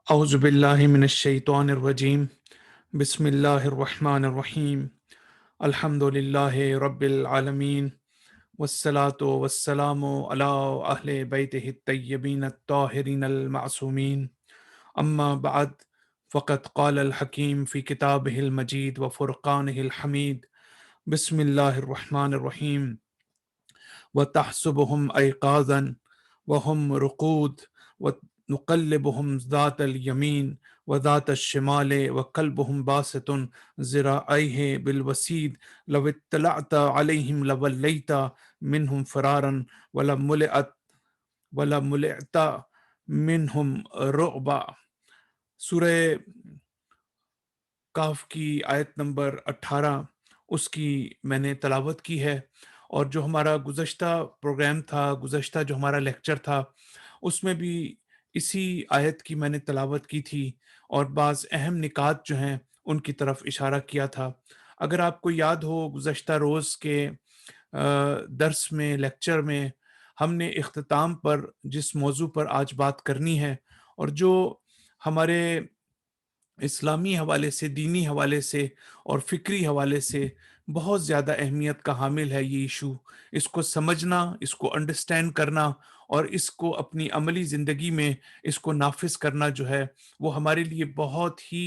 أعوذ بالله من الشيطان الرجيم بسم الله الرحمن الرحيم الحمد لله رب العالمين والصلاة والسلام على أهل بيته الطيبين الطاهرين المعصومين أما بعد فقد قال الحكيم في كتابه المجيد وفرقانه الحميد بسم الله الرحمن الرحيم وتحسبهم أيقاظا وهم رقود ونقلبهم ذات اليمين وذات الشمال وقلبهم باسط ذراعيه بالوسيد لو اطلعت عليهم لوليت منهم فرارا ولملئت منهم رعبا۔ سورہ کاف کی آیت نمبر 18 اس کی میں نے تلاوت کی ہے، اور جو ہمارا گزشتہ پروگرام تھا، گزشتہ جو ہمارا لیکچر تھا، اس میں بھی اسی آیت کی میں نے تلاوت کی تھی اور بعض اہم نکات جو ہیں ان کی طرف اشارہ کیا تھا۔ اگر آپ کو یاد ہو، گزشتہ روز کے درس میں، لیکچر میں، ہم نے اختتام پر جس موضوع پر آج بات کرنی ہے اور جو ہمارے اسلامی حوالے سے، دینی حوالے سے اور فکری حوالے سے بہت زیادہ اہمیت کا حامل ہے، یہ ایشو، اس کو سمجھنا، اس کو انڈرسٹینڈ کرنا اور اس کو اپنی عملی زندگی میں اس کو نافذ کرنا جو ہے وہ ہمارے لیے بہت ہی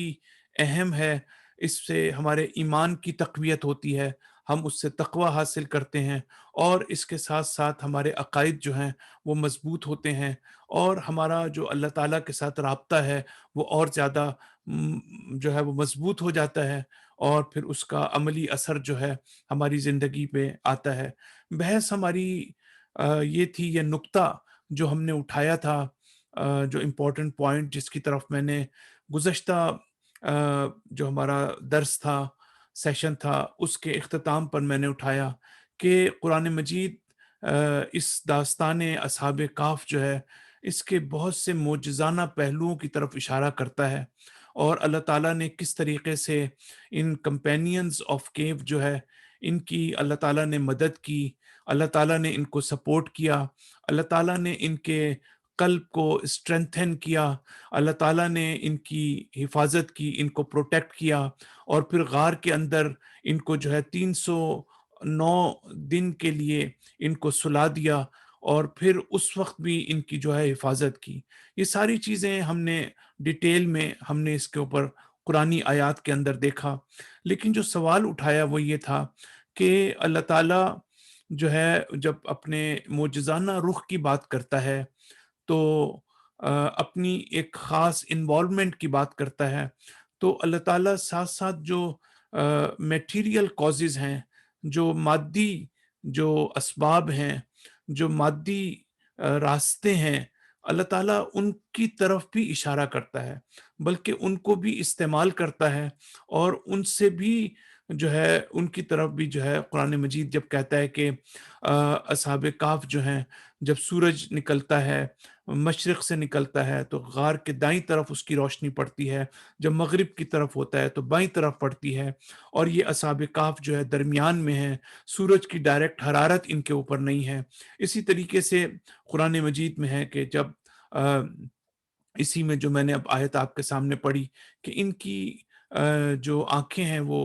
اہم ہے۔ اس سے ہمارے ایمان کی تقویت ہوتی ہے، ہم اس سے تقوی حاصل کرتے ہیں، اور اس کے ساتھ ساتھ ہمارے عقائد جو ہیں وہ مضبوط ہوتے ہیں، اور ہمارا جو اللہ تعالیٰ کے ساتھ رابطہ ہے وہ اور زیادہ جو ہے وہ مضبوط ہو جاتا ہے، اور پھر اس کا عملی اثر جو ہے ہماری زندگی پہ آتا ہے۔ بحث ہماری یہ تھی، یہ نقطہ جو ہم نے اٹھایا تھا، جو امپورٹنٹ پوائنٹ جس کی طرف میں نے گزشتہ جو ہمارا درس تھا، سیشن تھا، اس کے اختتام پر میں نے اٹھایا کہ قرآن مجید اس داستان اصحاب کہف جو ہے اس کے بہت سے معجزانہ پہلوؤں کی طرف اشارہ کرتا ہے، اور اللہ تعالیٰ نے کس طریقے سے ان کمپینینز آف کیو جو ہے ان کی اللہ تعالیٰ نے مدد کی، اللہ تعالیٰ نے ان کو سپورٹ کیا، اللہ تعالیٰ نے ان کے قلب کو اسٹرینتھن کیا، اللہ تعالیٰ نے ان کی حفاظت کی، ان کو پروٹیکٹ کیا، اور پھر غار کے اندر ان کو جو ہے 309 دن کے لیے ان کو سلا دیا، اور پھر اس وقت بھی ان کی جو ہے حفاظت کی۔ یہ ساری چیزیں ہم نے ڈیٹیل میں ہم نے اس کے اوپر قرآنی آیات کے اندر دیکھا، لیکن جو سوال اٹھایا وہ یہ تھا کہ اللہ تعالیٰ جو ہے جب اپنے معجزانہ رخ کی بات کرتا ہے تو اپنی ایک خاص انوالومنٹ کی بات کرتا ہے، تو اللہ تعالیٰ ساتھ ساتھ جو میٹیریل کازز ہیں، جو مادی جو اسباب ہیں، جو مادی راستے ہیں، اللہ تعالیٰ ان کی طرف بھی اشارہ کرتا ہے، بلکہ ان کو بھی استعمال کرتا ہے، اور ان سے بھی جو ہے ان کی طرف بھی جو ہے قرآن مجید جب کہتا ہے کہ اصحاب کہف جو ہیں، جب سورج نکلتا ہے، مشرق سے نکلتا ہے تو غار کے دائیں طرف اس کی روشنی پڑتی ہے، جب مغرب کی طرف ہوتا ہے تو بائیں طرف پڑتی ہے، اور یہ اصحاب کہف جو ہے درمیان میں ہے، سورج کی ڈائریکٹ حرارت ان کے اوپر نہیں ہے۔ اسی طریقے سے قرآن مجید میں ہے کہ جب اسی میں جو میں نے اب آیت آپ کے سامنے پڑھی کہ ان کی جو آنکھیں ہیں وہ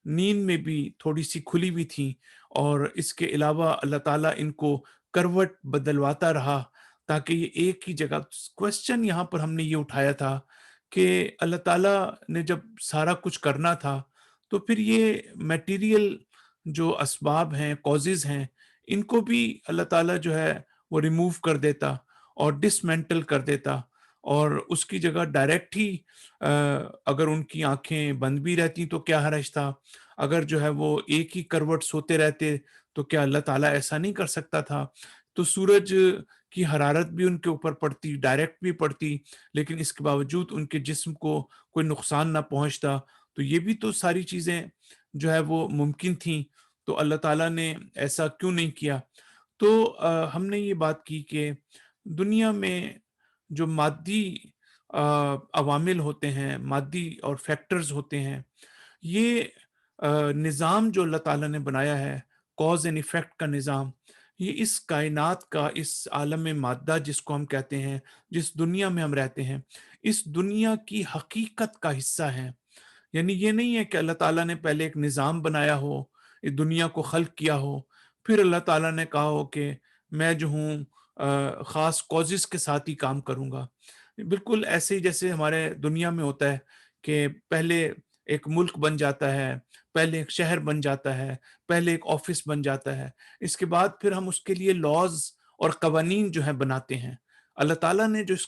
نیند میں بھی تھوڑی سی کھلی ہوئی تھیں، اور اس کے علاوہ اللہ تعالیٰ ان کو کروٹ بدلواتا رہا تاکہ یہ ایک ہی جگہ۔ کوشچن یہاں پر ہم نے یہ اٹھایا تھا کہ اللہ تعالیٰ نے جب سارا کچھ کرنا تھا تو پھر یہ میٹیریل جو اسباب ہیں، کازز ہیں، ان کو بھی اللہ تعالیٰ جو ہے وہ ریموو کر دیتا اور ڈسمینٹل کر دیتا، اور اس کی جگہ ڈائریکٹ ہی اگر ان کی آنکھیں بند بھی رہتی تو کیا حرج تھا، اگر جو ہے وہ ایک ہی کروٹ سوتے رہتے تو کیا اللہ تعالیٰ ایسا نہیں کر سکتا تھا؟ تو سورج کی حرارت بھی ان کے اوپر پڑتی، ڈائریکٹ بھی پڑتی، لیکن اس کے باوجود ان کے جسم کو کوئی نقصان نہ پہنچتا، تو یہ بھی تو ساری چیزیں جو ہے وہ ممکن تھیں، تو اللہ تعالیٰ نے ایسا کیوں نہیں کیا؟ تو ہم نے یہ بات کی کہ دنیا میں جو مادی عوامل ہوتے ہیں، مادی اور فیکٹرز ہوتے ہیں، یہ نظام جو اللہ تعالیٰ نے بنایا ہے، کاز اینڈ ایفیکٹ کا نظام، یہ اس کائنات کا، اس عالم مادہ جس کو ہم کہتے ہیں، جس دنیا میں ہم رہتے ہیں، اس دنیا کی حقیقت کا حصہ ہیں۔ یعنی یہ نہیں ہے کہ اللہ تعالیٰ نے پہلے ایک نظام بنایا ہو، اس دنیا کو خلق کیا ہو، پھر اللہ تعالیٰ نے کہا ہو کہ میں جو ہوں خاص کازز کے ساتھ ہی کام کروں گا۔ بالکل ایسے ہی جیسے ہمارے دنیا میں ہوتا ہے کہ پہلے ایک ملک بن جاتا ہے، پہلے ایک شہر بن جاتا ہے، پہلے ایک آفس بن جاتا ہے، اس کے بعد پھر ہم اس کے لیے لاز اور قوانین جو ہیں بناتے ہیں۔ اللہ تعالیٰ نے جو اس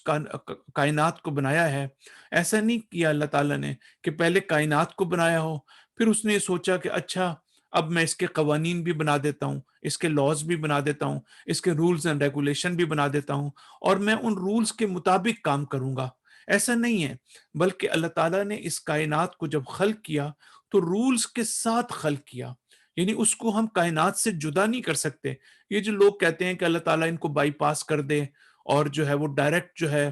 کائنات کو بنایا ہے، ایسا نہیں کیا اللہ تعالیٰ نے کہ پہلے کائنات کو بنایا ہو، پھر اس نے یہ سوچا کہ اچھا اب میں اس کے قوانین بھی بنا دیتا ہوں، اس کے لاز بھی بنا دیتا ہوں، اس کے رولز اینڈ ریگولیشن بھی بنا دیتا ہوں، اور میں ان رولز کے مطابق کام کروں گا۔ ایسا نہیں ہے، بلکہ اللہ تعالیٰ نے اس کائنات کو جب خلق کیا تو رولز کے ساتھ خلق کیا، یعنی اس کو ہم کائنات سے جدا نہیں کر سکتے۔ یہ جو لوگ کہتے ہیں کہ اللہ تعالیٰ ان کو بائی پاس کر دے اور جو ہے وہ ڈائریکٹ جو ہے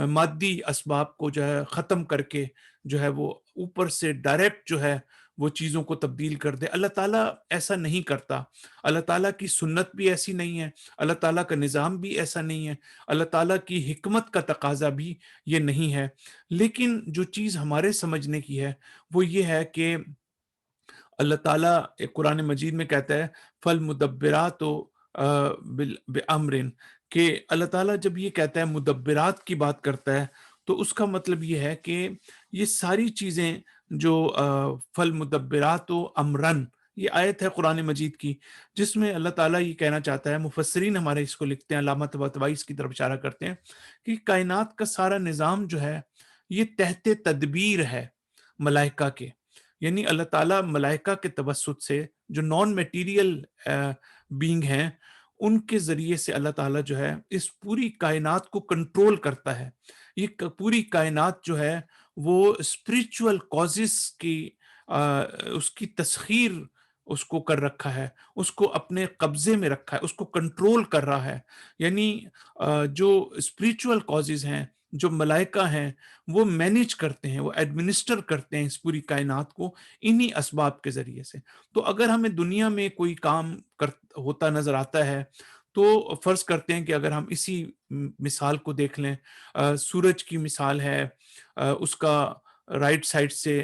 مادی اسباب کو جو ہے ختم کر کے جو ہے وہ اوپر سے ڈائریکٹ جو ہے وہ چیزوں کو تبدیل کر دے، اللہ تعالیٰ ایسا نہیں کرتا۔ اللہ تعالیٰ کی سنت بھی ایسی نہیں ہے، اللہ تعالیٰ کا نظام بھی ایسا نہیں ہے، اللہ تعالیٰ کی حکمت کا تقاضا بھی یہ نہیں ہے۔ لیکن جو چیز ہمارے سمجھنے کی ہے وہ یہ ہے کہ اللہ تعالیٰ ایک قرآن مجید میں کہتا ہے فل مدبرات و بامرن، کہ اللہ تعالیٰ جب یہ کہتا ہے مدبرات کی بات کرتا ہے تو اس کا مطلب یہ ہے کہ یہ ساری چیزیں جو فل مدبرات و امرن، یہ آیت ہے قرآن مجید کی جس میں اللہ تعالیٰ یہ کہنا چاہتا ہے، مفسرین ہمارے اس کو لکھتے ہیں، علامہ طباطبائی اس کی طرف اشارہ کرتے ہیں کہ کائنات کا سارا نظام جو ہے یہ تحت تدبیر ہے ملائکہ کے۔ یعنی اللہ تعالیٰ ملائکہ کے توسط سے جو نان میٹیریل بینگ ہیں ان کے ذریعے سے اللہ تعالیٰ جو ہے اس پوری کائنات کو کنٹرول کرتا ہے۔ یہ پوری کائنات جو ہے وہ اسپریچول کازز کی اس کی تسخیر اس کو کر رکھا ہے، اس کو اپنے قبضے میں رکھا ہے، اس کو کنٹرول کر رہا ہے۔ یعنی جو اسپریچول کازز ہیں، جو ملائکہ ہیں، وہ مینیج کرتے ہیں، وہ ایڈمنسٹر کرتے ہیں اس پوری کائنات کو انہی اسباب کے ذریعے سے۔ تو اگر ہمیں دنیا میں کوئی کام ہوتا نظر آتا ہے تو فرض کرتے ہیں کہ اگر ہم اسی مثال کو دیکھ لیں، سورج کی مثال ہے، اس کا رائٹ سائڈ سے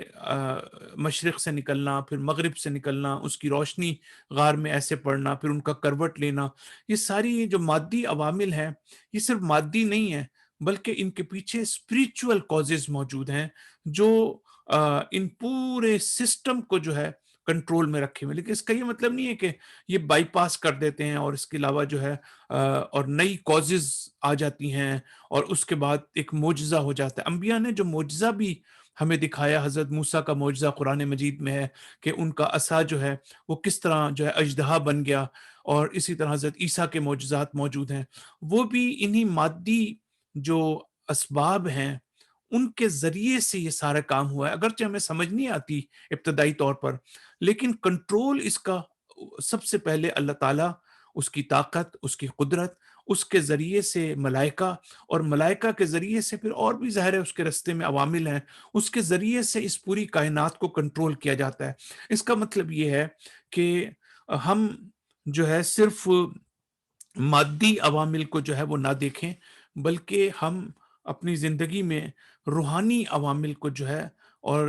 مشرق سے نکلنا، پھر مغرب سے نکلنا، اس کی روشنی غار میں ایسے پڑنا، پھر ان کا کروٹ لینا، یہ ساری جو مادی عوامل ہیں یہ صرف مادی نہیں ہے بلکہ ان کے پیچھے اسپریچول کازز موجود ہیں جو ان پورے سسٹم کو جو ہے کنٹرول میں رکھے ہوئے۔ لیکن اس کا یہ مطلب نہیں ہے کہ یہ بائی پاس کر دیتے ہیں اور اس کے علاوہ جو ہے اور نئی کازز آ جاتی ہیں اور اس کے بعد ایک معجزہ ہو جاتا ہے۔ انبیاء نے جو معجزہ بھی ہمیں دکھایا، حضرت موسیٰ کا معجزہ قرآن مجید میں ہے کہ ان کا عصا جو ہے وہ کس طرح جو ہے اژدہا بن گیا، اور اسی طرح حضرت عیسیٰ کے معجزات موجود ہیں، وہ بھی انہی مادی جو اسباب ہیں ان کے ذریعے سے یہ سارا کام ہوا ہے۔ اگرچہ ہمیں سمجھ نہیں آتی ابتدائی طور پر، لیکن کنٹرول اس کا سب سے پہلے اللہ تعالیٰ، اس کی طاقت، اس کی قدرت، اس کے ذریعے سے ملائکہ، اور ملائکہ کے ذریعے سے پھر اور بھی ظاہر ہے اس کے رستے میں عوامل ہیں، اس کے ذریعے سے اس پوری کائنات کو کنٹرول کیا جاتا ہے۔ اس کا مطلب یہ ہے کہ ہم جو ہے صرف مادی عوامل کو جو ہے وہ نہ دیکھیں، بلکہ ہم اپنی زندگی میں روحانی عوامل کو جو ہے اور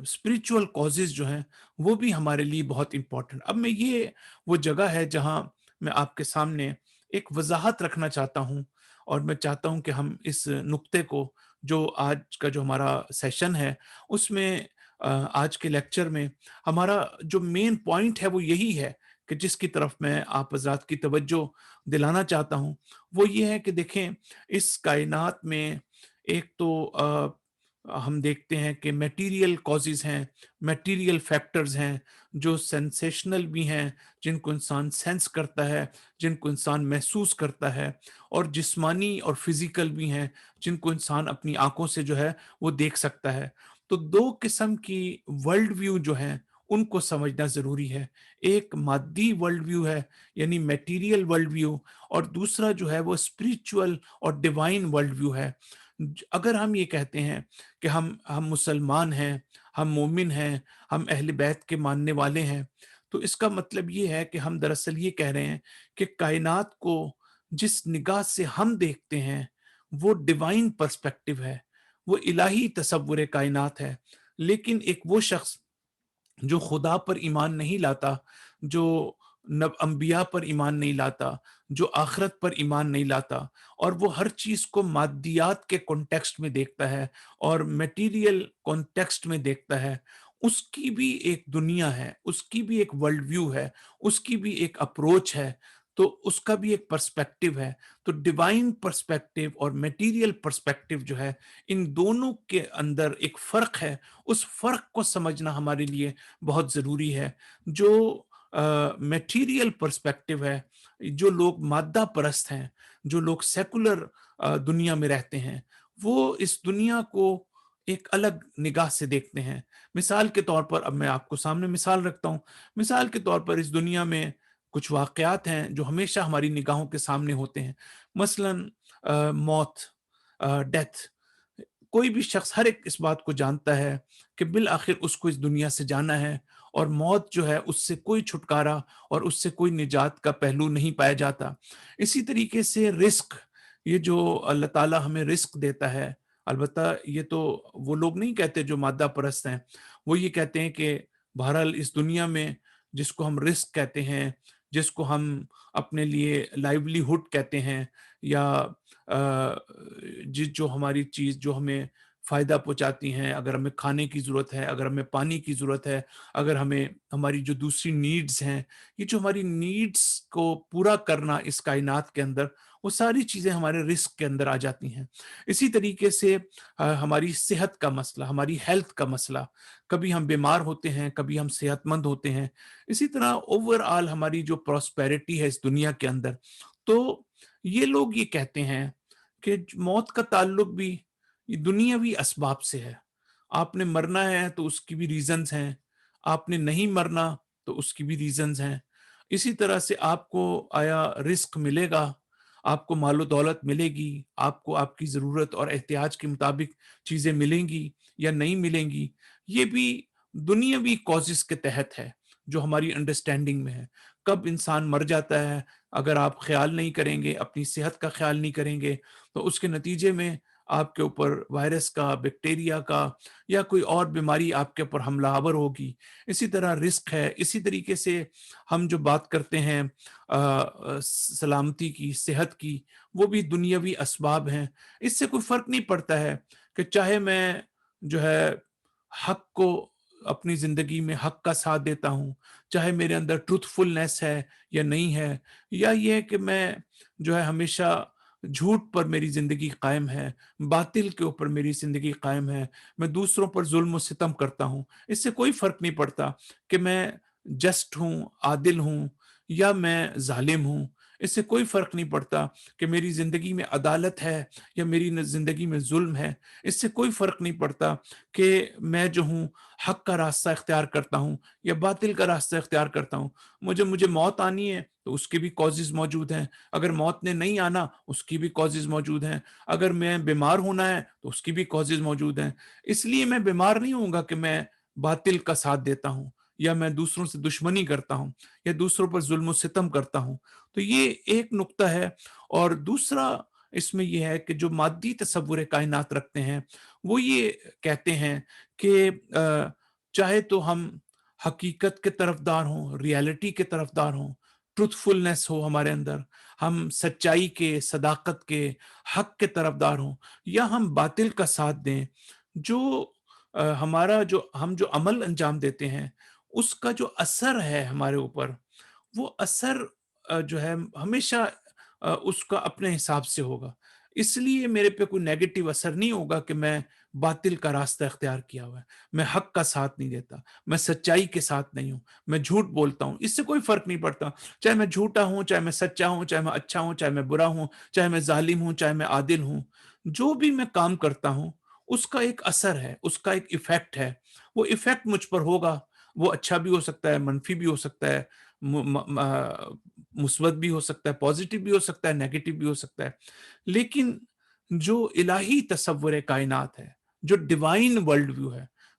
اسپریچول کازز جو ہیں وہ بھی ہمارے لیے بہت امپورٹنٹ۔ اب میں یہ وہ جگہ ہے جہاں میں آپ کے سامنے ایک وضاحت رکھنا چاہتا ہوں، اور میں چاہتا ہوں کہ ہم اس نقطے کو، جو آج کا جو ہمارا سیشن ہے اس میں آج کے لیکچر میں ہمارا جو مین پوائنٹ ہے وہ یہی ہے کہ جس کی طرف میں آپ حضرات کی توجہ دلانا چاہتا ہوں، وہ یہ ہے کہ دیکھیں اس کائنات میں ایک تو ہم دیکھتے ہیں کہ میٹیریل کازز ہیں، میٹیریل فیکٹرز ہیں جو سینسیشنل بھی ہیں، جن کو انسان سینس کرتا ہے، جن کو انسان محسوس کرتا ہے، اور جسمانی اور فزیکل بھی ہیں جن کو انسان اپنی آنکھوں سے جو ہے وہ دیکھ سکتا ہے۔ تو دو قسم کی ورلڈ ویو جو ہیں ان کو سمجھنا ضروری ہے۔ ایک مادی ورلڈ ویو ہے، یعنی میٹیریل ورلڈ ویو، اور دوسرا جو ہے وہ اسپریچول اور ڈیوائن ورلڈ ویو ہے۔ اگر ہم یہ کہتے ہیں کہ ہم مسلمان ہیں، ہم مومن ہیں، ہم اہل بیت کے ماننے والے ہیں، تو اس کا مطلب یہ ہے کہ ہم دراصل یہ کہہ رہے ہیں کہ کائنات کو جس نگاہ سے ہم دیکھتے ہیں وہ ڈیوائن پرسپیکٹو ہے، وہ الہی تصور کائنات ہے، لیکن ایک وہ شخص جو خدا پر ایمان نہیں لاتا، جو انبیاء پر ایمان نہیں لاتا، جو آخرت پر ایمان نہیں لاتا، اور وہ ہر چیز کو مادیات کے کانٹیکسٹ میں دیکھتا ہے اور میٹیریل کانٹیکسٹ میں دیکھتا ہے، اس کی بھی ایک دنیا ہے، اس کی بھی ایک ورلڈ ویو ہے، اس کی بھی ایک اپروچ ہے، تو اس کا بھی ایک پرسپیکٹو ہے۔ تو ڈیوائن پرسپیکٹو اور میٹیریل پرسپیکٹو جو ہے، ان دونوں کے اندر ایک فرق ہے، اس فرق کو سمجھنا ہمارے لیے بہت ضروری ہے۔ جو میٹیریل پرسپیکٹو ہے، جو لوگ مادہ پرست ہیں، جو لوگ سیکولر دنیا میں رہتے ہیں، وہ اس دنیا کو ایک الگ نگاہ سے دیکھتے ہیں۔ مثال کے طور پر اب میں آپ کو سامنے مثال رکھتا ہوں۔ مثال کے طور پر اس دنیا میں کچھ واقعات ہیں جو ہمیشہ ہماری نگاہوں کے سامنے ہوتے ہیں، مثلاً موت، ڈیتھ۔ کوئی بھی شخص، ہر ایک اس بات کو جانتا ہے کہ بالآخر اس کو اس دنیا سے جانا ہے، اور موت جو ہے اس سے کوئی چھٹکارا اور اس سے کوئی نجات کا پہلو نہیں پایا جاتا۔ اسی طریقے سے رزق، یہ جو اللہ تعالیٰ ہمیں رزق دیتا ہے، البتہ یہ تو وہ لوگ نہیں کہتے جو مادہ پرست ہیں، وہ یہ کہتے ہیں کہ بہرحال اس دنیا میں جس کو ہم رزق کہتے ہیں، جس کو ہم اپنے لیے لائیولی ہوڈ کہتے ہیں، یا جو ہماری چیز جو ہمیں فائدہ پہنچاتی ہیں، اگر ہمیں کھانے کی ضرورت ہے، اگر ہمیں پانی کی ضرورت ہے، اگر ہمیں ہماری جو دوسری نیڈز ہیں، یہ جو ہماری نیڈز کو پورا کرنا اس کائنات کے اندر، وہ ساری چیزیں ہمارے رزق کے اندر آ جاتی ہیں۔ اسی طریقے سے ہماری صحت کا مسئلہ، ہماری ہیلتھ کا مسئلہ، کبھی ہم بیمار ہوتے ہیں، کبھی ہم صحت مند ہوتے ہیں۔ اسی طرح اوور آل ہماری جو پراسپیرٹی ہے اس دنیا کے اندر، تو یہ لوگ یہ کہتے ہیں کہ موت کا تعلق بھی یہ دنیاوی اسباب سے ہے۔ آپ نے مرنا ہے تو اس کی بھی ریزنز ہیں، آپ نے نہیں مرنا تو اس کی بھی ریزنز ہیں۔ اسی طرح سے آپ کو آیا رزق ملے گا، آپ کو مال و دولت ملے گی، آپ کو آپ کی ضرورت اور احتیاج کے مطابق چیزیں ملیں گی یا نہیں ملیں گی، یہ بھی دنیاوی کازز کے تحت ہے جو ہماری انڈرسٹینڈنگ میں ہے۔ کب انسان مر جاتا ہے، اگر آپ خیال نہیں کریں گے، اپنی صحت کا خیال نہیں کریں گے، تو اس کے نتیجے میں آپ کے اوپر وائرس کا، بیکٹیریا کا، یا کوئی اور بیماری آپ کے اوپر حملہ آور ہوگی۔ اسی طرح رزق ہے، اسی طریقے سے ہم جو بات کرتے ہیں سلامتی کی، صحت کی، وہ بھی دنیاوی اسباب ہیں۔ اس سے کوئی فرق نہیں پڑتا ہے کہ چاہے میں جو ہے حق کو اپنی زندگی میں حق کا ساتھ دیتا ہوں، چاہے میرے اندر ٹروتھ فلنس ہے یا نہیں ہے، یا یہ ہے کہ میں جو ہے ہمیشہ جھوٹ پر میری زندگی قائم ہے، باطل کے اوپر میری زندگی قائم ہے، میں دوسروں پر ظلم و ستم کرتا ہوں۔ اس سے کوئی فرق نہیں پڑتا کہ میں جسٹ ہوں، عادل ہوں، یا میں ظالم ہوں۔ اس سے کوئی فرق نہیں پڑتا کہ میری زندگی میں عدالت ہے یا میری زندگی میں ظلم ہے۔ اس سے کوئی فرق نہیں پڑتا کہ میں جو ہوں حق کا راستہ اختیار کرتا ہوں یا باطل کا راستہ اختیار کرتا ہوں۔ مجھے موت آنی ہے تو اس کے بھی کازز موجود ہیں، اگر موت نے نہیں آنا اس کی بھی کازز موجود ہیں، اگر میں بیمار ہونا ہے تو اس کی بھی کازز موجود ہیں۔ اس لیے میں بیمار نہیں ہوں گا کہ میں باطل کا ساتھ دیتا ہوں، یا میں دوسروں سے دشمنی کرتا ہوں، یا دوسروں پر ظلم و ستم کرتا ہوں۔ تو یہ ایک نقطہ ہے۔ اور دوسرا اس میں یہ ہے کہ جو مادی تصور کائنات رکھتے ہیں، وہ یہ کہتے ہیں کہ چاہے تو ہم حقیقت کے طرفدار ہوں، ریالٹی کے طرفدار ہوں، ٹروتھ فلنس ہو ہمارے اندر، ہم سچائی کے، صداقت کے، حق کے طرفدار ہوں، یا ہم باطل کا ساتھ دیں، جو ہم جو عمل انجام دیتے ہیں اس کا جو اثر ہے ہمارے اوپر، وہ اثر جو ہے ہمیشہ اس کا اپنے حساب سے ہوگا۔ اس لیے میرے پہ کوئی نیگیٹو اثر نہیں ہوگا کہ میں باطل کا راستہ اختیار کیا ہوا ہے، میں حق کا ساتھ نہیں دیتا، میں سچائی کے ساتھ نہیں ہوں، میں جھوٹ بولتا ہوں۔ اس سے کوئی فرق نہیں پڑتا، چاہے میں جھوٹا ہوں، چاہے میں سچا ہوں، چاہے میں اچھا ہوں، چاہے میں برا ہوں، چاہے میں ظالم ہوں، چاہے میں عادل ہوں۔ جو بھی میں کام کرتا ہوں اس کا ایک اثر ہے، اس کا ایک ایفیکٹ ہے۔ وہ ایفیکٹ مجھ پر ہوگا، وہ اچھا بھی ہو سکتا ہے، منفی بھی ہو سکتا ہے، مثبت بھی ہو سکتا ہے، پازیٹیو بھی ہو سکتا ہے، نیگیٹو بھی ہو سکتا ہے۔ لیکن جو الہی تصور کائنات ہے، جو ڈیوائن ورلڈ ویو ہے،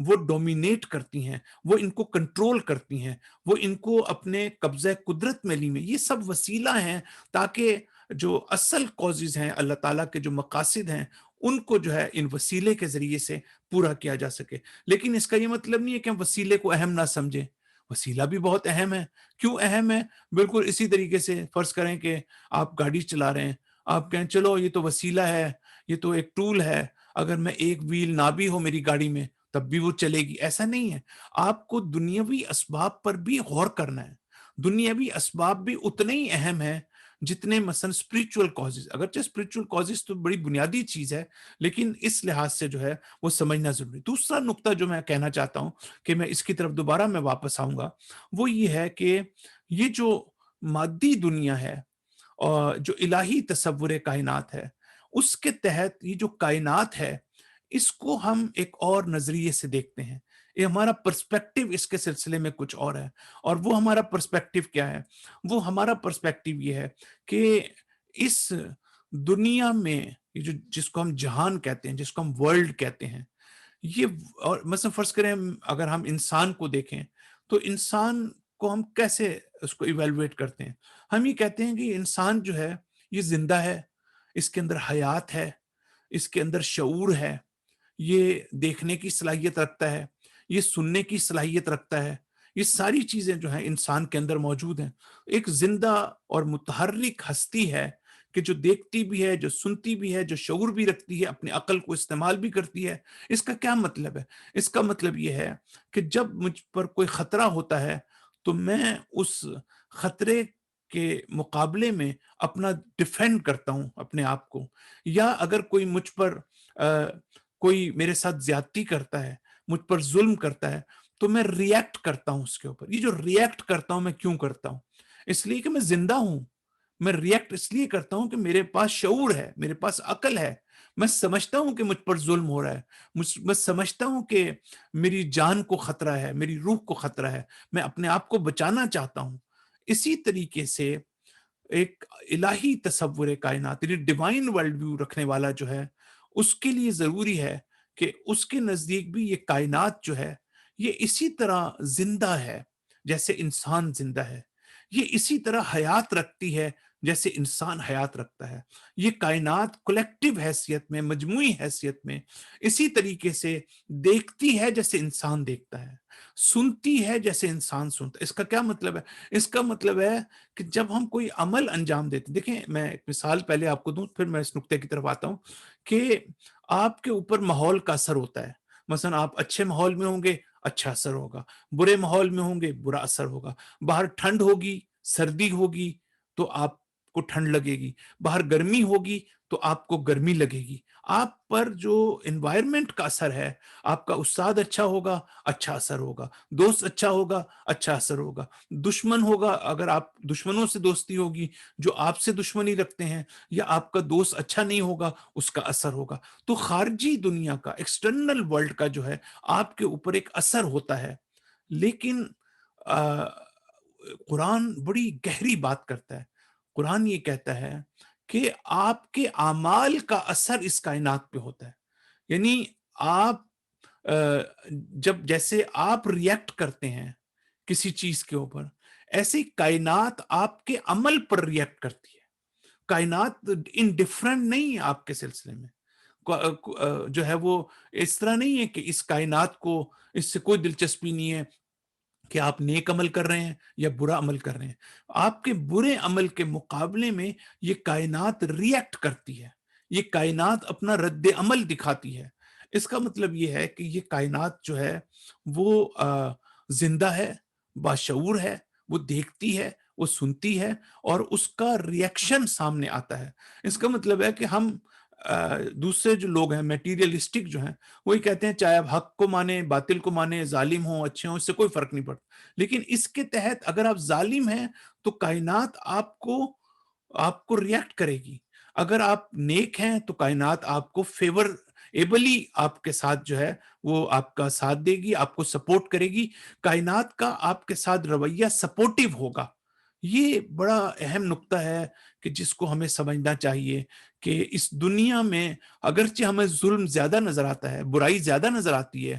وہ ڈومینیٹ کرتی ہیں، وہ ان کو کنٹرول کرتی ہیں، وہ ان کو اپنے قبضہ قدرت میں لی میں. یہ سب وسیلہ ہیں تاکہ جو اصل کازز ہیں، اللہ تعالیٰ کے جو مقاصد ہیں، ان کو جو ہے ان وسیلے کے ذریعے سے پورا کیا جا سکے. لیکن اس کا یہ مطلب نہیں ہے کہ ہم وسیلے کو اہم نہ سمجھیں. وسیلہ بھی بہت اہم ہے. کیوں اہم ہے؟ بالکل اسی طریقے سے فرض کریں کہ آپ گاڑی چلا رہے ہیں، آپ کہیں چلو یہ تو وسیلہ ہے، یہ تو ایک ٹول ہے، اگر میں ایک ویل نہ بھی ہو میری گاڑی میں تب بھی وہ چلے گی. ایسا نہیں ہے. آپ کو دنیاوی اسباب پر بھی غور کرنا ہے. دنیاوی اسباب بھی اتنے ہی اہم ہیں جتنے مثلا اسپرچل کازز. اگرچہ اسپرچل کازز تو بڑی بنیادی چیز ہے، لیکن اس لحاظ سے جو ہے وہ سمجھنا ضروری. دوسرا نقطہ جو میں کہنا چاہتا ہوں کہ میں اس کی طرف دوبارہ میں واپس آؤں گا، وہ یہ ہے کہ یہ جو مادی دنیا ہے اور جو الہی تصور کائنات ہے، اس کے تحت یہ جو کائنات ہے اس کو ہم ایک اور نظریے سے دیکھتے ہیں. یہ ہمارا پرسپیکٹو اس کے سلسلے میں کچھ اور ہے. اور وہ ہمارا پرسپیکٹو کیا ہے؟ وہ ہمارا پرسپیکٹو یہ ہے کہ اس دنیا میں یہ جو جس کو ہم جہان کہتے ہیں، جس کو ہم ورلڈ کہتے ہیں، یہ اور مثلا فرض کریں اگر ہم انسان کو دیکھیں تو انسان کو ہم کیسے اس کو ایویلویٹ کرتے ہیں؟ ہم یہ کہتے ہیں کہ انسان جو ہے یہ زندہ ہے، اس کے اندر حیات ہے، اس کے اندر شعور ہے، یہ دیکھنے کی صلاحیت رکھتا ہے، یہ سننے کی صلاحیت رکھتا ہے. یہ ساری چیزیں جو ہیں انسان کے اندر موجود ہیں. ایک زندہ اور متحرک ہستی ہے کہ جو دیکھتی بھی ہے، جو سنتی بھی ہے، جو شعور بھی رکھتی ہے، اپنی عقل کو استعمال بھی کرتی ہے. اس کا کیا مطلب ہے؟ اس کا مطلب یہ ہے کہ جب مجھ پر کوئی خطرہ ہوتا ہے تو میں اس خطرے کے مقابلے میں اپنا ڈیفینڈ کرتا ہوں اپنے آپ کو. یا اگر کوئی مجھ پر کوئی میرے ساتھ زیادتی کرتا ہے، مجھ پر ظلم کرتا ہے، تو میں ریئیکٹ کرتا ہوں اس کے اوپر. یہ جو ریئیکٹ کرتا ہوں میں کیوں کرتا ہوں؟ اس لیے کہ میں زندہ ہوں. میں ریئیکٹ اس لیے کرتا ہوں کہ میرے پاس شعور ہے، میرے پاس عقل ہے. میں سمجھتا ہوں کہ مجھ پر ظلم ہو رہا ہے، میں سمجھتا ہوں کہ میری جان کو خطرہ ہے، میری روح کو خطرہ ہے، میں اپنے آپ کو بچانا چاہتا ہوں. اسی طریقے سے ایک الہی تصور کائنات یعنی ڈیوائن ورلڈ ویو رکھنے والا جو ہے، اس کے لیے ضروری ہے کہ اس کے نزدیک بھی یہ کائنات جو ہے یہ اسی طرح زندہ ہے جیسے انسان زندہ ہے. یہ اسی طرح حیات رکھتی ہے جیسے انسان حیات رکھتا ہے. یہ کائنات کولیکٹیو حیثیت میں، مجموعی حیثیت میں اسی طریقے سے دیکھتی ہے جیسے انسان دیکھتا ہے، سنتی ہے جیسے انسان سنتا ہے. اس کا کیا مطلب ہے؟ اس کا مطلب ہے کہ جب ہم کوئی عمل انجام دیتے، دیکھیں میں ایک مثال پہلے آپ کو دوں پھر میں اس نقطے کی طرف آتا ہوں کہ آپ کے اوپر ماحول کا اثر ہوتا ہے. مثلا آپ اچھے ماحول میں ہوں گے اچھا اثر ہوگا، برے ماحول میں ہوں گے برا اثر ہوگا. باہر ٹھنڈ ہوگی، سردی ہوگی تو آپ کو ٹھنڈ لگے گی، باہر گرمی ہوگی تو آپ کو گرمی لگے گی. آپ پر جو انوائرمنٹ کا اثر ہے، آپ کا استاد اچھا ہوگا اچھا اثر ہوگا، دوست اچھا ہوگا اچھا اثر ہوگا. دشمن ہوگا، اگر آپ دشمنوں سے دوستی ہوگی جو آپ سے دشمنی رکھتے ہیں، یا آپ کا دوست اچھا نہیں ہوگا اس کا اثر ہوگا. تو خارجی دنیا کا، ایکسٹرنل ورلڈ کا جو ہے آپ کے اوپر ایک اثر ہوتا ہے. لیکن قرآن بڑی گہری بات کرتا ہے. قرآن یہ کہتا ہے کہ آپ کے اعمال کا اثر اس کائنات پہ ہوتا ہے. یعنی آپ جب جیسے آپ ریئیکٹ کرتے ہیں کسی چیز کے اوپر، ایسی کائنات آپ کے عمل پر ریئیکٹ کرتی ہے. کائنات انڈیفرنٹ نہیں ہے آپ کے سلسلے میں. جو ہے وہ اس طرح نہیں ہے کہ اس کائنات کو اس سے کوئی دلچسپی نہیں ہے کہ آپ نیک عمل کر رہے ہیں یا برا عمل کر رہے ہیں. آپ کے برے عمل کے مقابلے میں یہ کائنات ریئیکٹ کرتی ہے، یہ کائنات اپنا رد عمل دکھاتی ہے. اس کا مطلب یہ ہے کہ یہ کائنات جو ہے وہ زندہ ہے، باشعور ہے، وہ دیکھتی ہے، وہ سنتی ہے، اور اس کا ریئیکشن سامنے آتا ہے. اس کا مطلب ہے کہ ہم دوسرے جو لوگ ہیں میٹیریلسٹک جو ہیں، وہی کہتے ہیں چاہے آپ حق کو مانیں باطل کو مانیں، ظالم ہوں اچھے ہوں، اس سے کوئی فرق نہیں پڑتا. لیکن اس کے تحت اگر آپ ظالم ہیں تو کائنات آپ کو ریئیکٹ کرے گی. اگر آپ نیک ہیں تو کائنات آپ کو فیور ایبلی آپ کے ساتھ جو ہے وہ آپ کا ساتھ دے گی، آپ کو سپورٹ کرے گی. کائنات کا آپ کے ساتھ رویہ سپورٹیو ہوگا. یہ بڑا اہم نقطہ ہے کہ جس کو ہمیں سمجھنا چاہیے کہ اس دنیا میں اگرچہ ہمیں ظلم زیادہ نظر آتا ہے، برائی زیادہ نظر آتی ہے،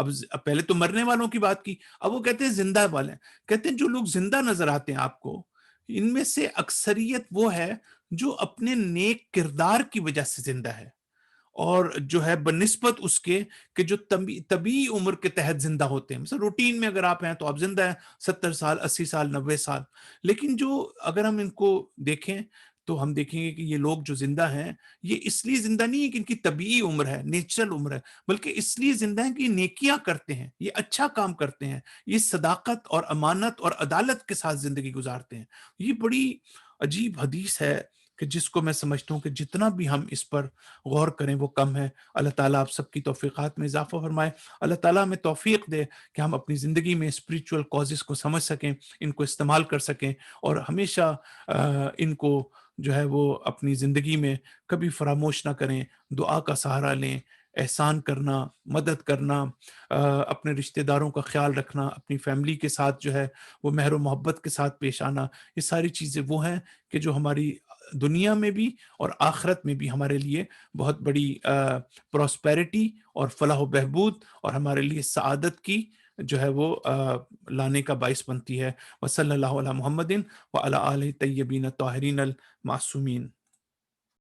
اب پہلے تو مرنے والوں کی بات کی، اب وہ کہتے ہیں زندہ والے، کہتے ہیں جو لوگ زندہ نظر آتے ہیں آپ کو، ان میں سے اکثریت وہ ہے جو اپنے نیک کردار کی وجہ سے زندہ ہے، اور جو ہے بنسبت اس کے کہ جو طبی عمر کے تحت زندہ ہوتے ہیں، مثلا روٹین میں اگر آپ ہیں تو آپ زندہ ہیں 70 سال، 80 سال، 90 سال، لیکن جو اگر ہم ان کو دیکھیں تو ہم دیکھیں گے کہ یہ لوگ جو زندہ ہیں، یہ اس لیے زندہ نہیں ہے کہ ان کی طبیعی عمر ہے، نیچرل عمر ہے، بلکہ اس لیے زندہ ہیں کہ یہ نیکیاں کرتے ہیں، یہ اچھا کام کرتے ہیں، یہ صداقت اور امانت اور عدالت کے ساتھ زندگی گزارتے ہیں۔ یہ بڑی عجیب حدیث ہے کہ جس کو میں سمجھتا ہوں کہ جتنا بھی ہم اس پر غور کریں وہ کم ہے۔ اللہ تعالیٰ آپ سب کی توفیقات میں اضافہ فرمائے، اللہ تعالیٰ ہمیں توفیق دے کہ ہم اپنی زندگی میں اسپریچول کازز کو سمجھ سکیں، ان کو استعمال کر سکیں، اور ہمیشہ ان کو جو ہے وہ اپنی زندگی میں کبھی فراموش نہ کریں، دعا کا سہارا لیں، احسان کرنا، مدد کرنا، اپنے رشتہ داروں کا خیال رکھنا، اپنی فیملی کے ساتھ جو ہے وہ مہر و محبت کے ساتھ پیش آنا، یہ ساری چیزیں وہ ہیں کہ جو ہماری دنیا میں بھی اور آخرت میں بھی ہمارے لیے بہت بڑی پراسپیرٹی اور فلاح و بہبود اور ہمارے لیے سعادت کی جو ہے وہ لانے کا باعث بنتی ہے۔ وصلی اللہ علی محمد وعلی آلہ طیبین الطاہرین المعصومین۔